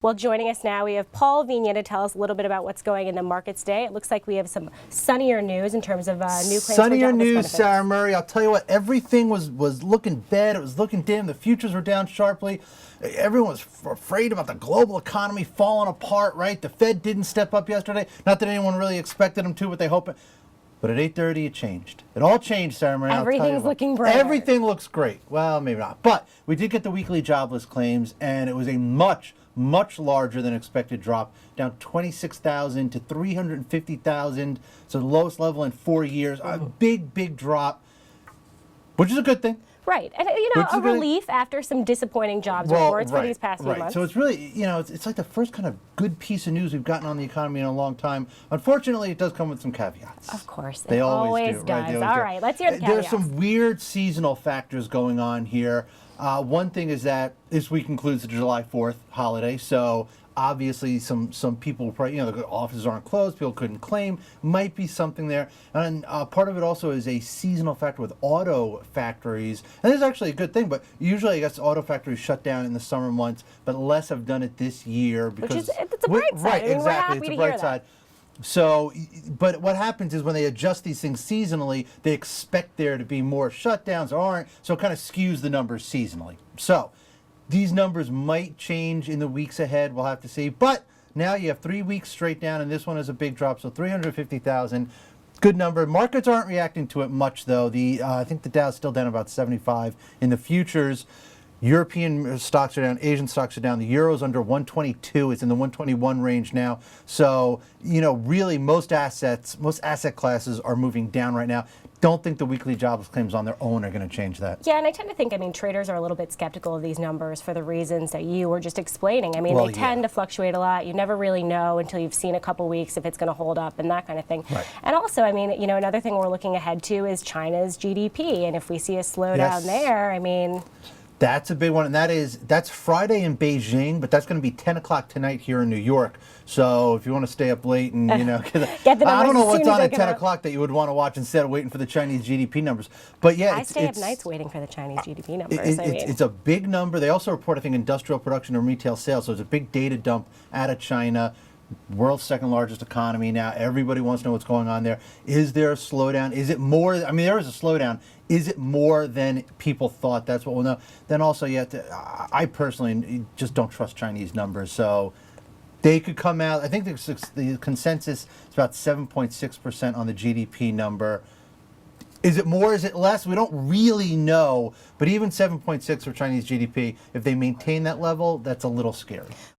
Well, joining us now, we have Paul Vigna to tell us a little bit about what's going in the markets today. It looks like we have some sunnier news in terms of new claims for jobless sunnier news, benefits. Sarah Murray. I'll tell you what, everything was looking bad. It was looking dim. The futures were down sharply. Everyone was afraid about the global economy falling apart, right? The Fed didn't step up yesterday. Not that anyone really expected them to, but they hope it. But at 8:30, it changed. It all changed, Sarah Murray. Everything's looking brighter. Everything looks great. Well, maybe not. But we did get the weekly jobless claims, and it was a much larger than expected drop, down 26,000 to 350,000. So the lowest level in 4 years. A big drop, which is a good thing. Right, and a relief after some disappointing jobs reports for these past few months. So it's really, it's like the first kind of good piece of news we've gotten on the economy in a long time. Unfortunately, it does come with some caveats. Of course, they always do. Right? All right, let's hear the caveats. There's some weird seasonal factors going on here. One thing is that this week includes the July 4th holiday, so obviously some people probably, the offices aren't closed, people couldn't claim, might be something there. And part of it also is a seasonal factor with auto factories. And this is actually a good thing, but usually I guess auto factories shut down in the summer months, but less have done it this year. Because it's a bright side. Right, I mean, exactly, we're happy it's a to bright hear side. that. So, but what happens is when they adjust these things seasonally, they expect there to be more shutdowns or aren't, so it kind of skews the numbers seasonally. So, these numbers might change in the weeks ahead, we'll have to see. But now you have 3 weeks straight down, and this one is a big drop, so 350,000. Good number. Markets aren't reacting to it much, though. I think the Dow's still down about 75 in the futures. European stocks are down, Asian stocks are down. The euro's under 122. It's in the 121 range now. So, really most asset classes are moving down right now. Don't think the weekly jobless claims on their own are going to change that. Yeah, and I tend to think, traders are a little bit skeptical of these numbers for the reasons that you were just explaining. They tend to fluctuate a lot. You never really know until you've seen a couple weeks if it's going to hold up and that kind of thing. Right. And also, another thing we're looking ahead to is China's GDP. And if we see a slowdown there, That's a big one, and that's Friday in Beijing, but that's going to be 10 o'clock tonight here in New York. So if you want to stay up late and, get the numbers I don't know what's on at 10 out. o'clock that you would want to watch instead of waiting for the Chinese GDP numbers. But yeah, I stay up nights waiting for the Chinese GDP numbers. It's a big number. They also report, I think, industrial production and retail sales. So it's a big data dump out of China. World's second largest economy now. Everybody wants to know what's going on there. Is there a slowdown? Is it more? There is a slowdown. Is it more than people thought? That's what we'll know. Then also, I personally just don't trust Chinese numbers. So they could come out. I think the consensus is about 7.6% on the GDP number. Is it more? Is it less? We don't really know. But even 7.6 for Chinese GDP, if they maintain that level, that's a little scary.